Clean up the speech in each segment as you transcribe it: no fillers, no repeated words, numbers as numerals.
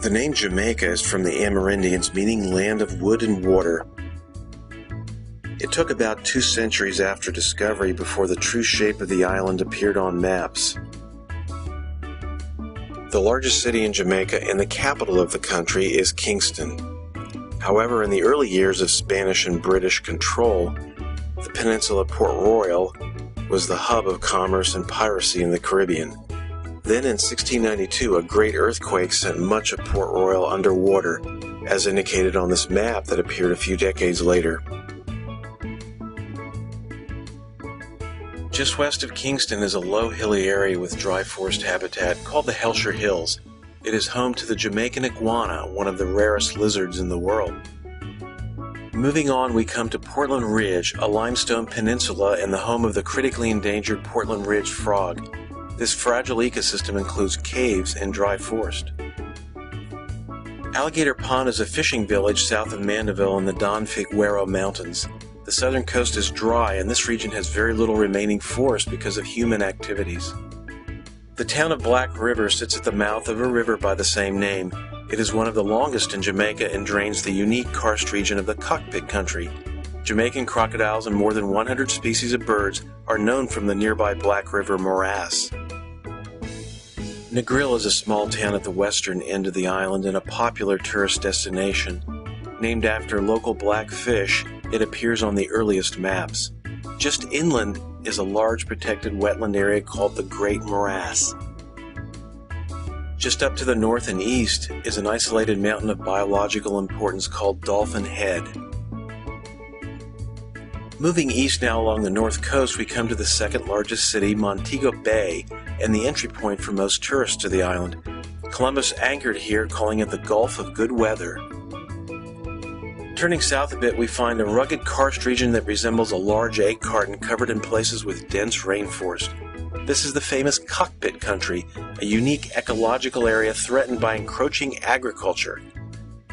The name Jamaica is from the Amerindians, meaning land of wood and water. It took about 2 centuries after discovery before the true shape of the island appeared on maps. The largest city in Jamaica and the capital of the country is Kingston. However, in the early years of Spanish and British control, the peninsula Port Royal was the hub of commerce and piracy in the Caribbean. Then in 1692, a great earthquake sent much of Port Royal underwater, as indicated on this map that appeared a few decades later. Just west of Kingston is a low hilly area with dry forest habitat called the Hellshire Hills. It is home to the Jamaican iguana, one of the rarest lizards in the world. Moving on, we come to Portland Ridge, a limestone peninsula and the home of the critically endangered Portland Ridge frog. This fragile ecosystem includes caves and dry forest. Alligator Pond is a fishing village south of Mandeville in the Don Figueroa Mountains. The southern coast is dry, and this region has very little remaining forest because of human activities. The town of Black River sits at the mouth of a river by the same name. It is one of the longest in Jamaica and drains the unique karst region of the Cockpit Country. Jamaican crocodiles and more than 100 species of birds are known from the nearby Black River morass. Negril is a small town at the western end of the island and a popular tourist destination. Named after local black fish, it appears on the earliest maps. Just inland is a large protected wetland area called the Great Morass. Just up to the north and east is an isolated mountain of biological importance called Dolphin Head. Moving east now along the north coast, we come to the second largest city, Montego Bay, and the entry point for most tourists to the island. Columbus anchored here, calling it the Gulf of Good Weather. Turning south a bit, we find a rugged karst region that resembles a large egg carton covered in places with dense rainforest. This is the famous Cockpit Country, a unique ecological area threatened by encroaching agriculture.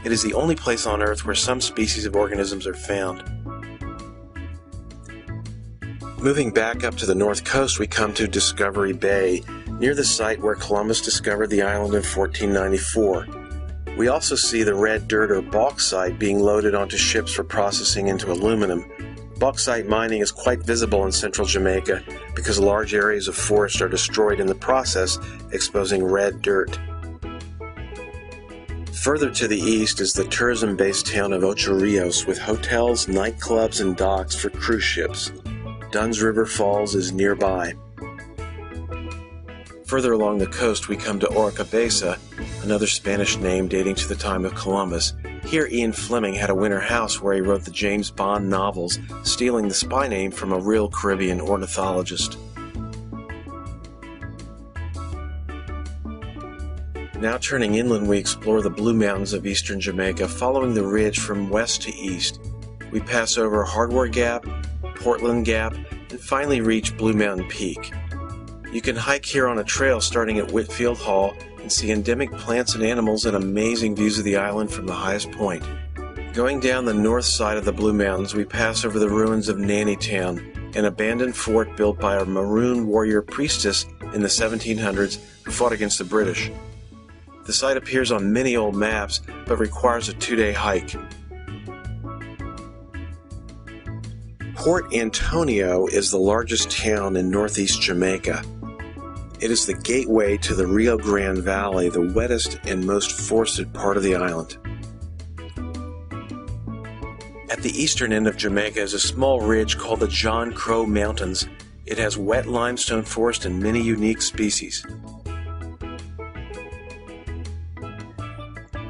It is the only place on Earth where some species of organisms are found. Moving back up to the north coast, we come to Discovery Bay, near the site where Columbus discovered the island in 1494. We also see the red dirt or bauxite being loaded onto ships for processing into aluminum. Bauxite mining is quite visible in central Jamaica because large areas of forest are destroyed in the process, exposing red dirt. Further to the east is the tourism-based town of Ocho Rios with hotels, nightclubs, and docks for cruise ships. Dunn's River Falls is nearby. Further along the coast, we come to Orcabeza, another Spanish name dating to the time of Columbus. Here, Ian Fleming had a winter house where he wrote the James Bond novels, stealing the spy name from a real Caribbean ornithologist. Now turning inland, we explore the Blue Mountains of eastern Jamaica, following the ridge from west to east. We pass over Hardware Gap, Portland Gap, and finally reach Blue Mountain Peak. You can hike here on a trail starting at Whitfield Hall and see endemic plants and animals and amazing views of the island from the highest point. Going down the north side of the Blue Mountains, we pass over the ruins of Nanny Town, an abandoned fort built by a maroon warrior priestess in the 1700s who fought against the British. The site appears on many old maps, but requires a 2-day hike. Port Antonio is the largest town in northeast Jamaica. It is the gateway to the Rio Grande Valley, the wettest and most forested part of the island. At the eastern end of Jamaica is a small ridge called the John Crow Mountains. It has wet limestone forest and many unique species.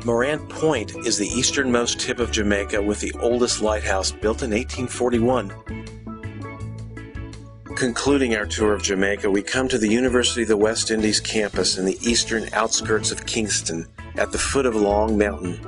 Morant Point is the easternmost tip of Jamaica with the oldest lighthouse, built in 1841. Concluding our tour of Jamaica, we come to the University of the West Indies campus in the eastern outskirts of Kingston, at the foot of Long Mountain.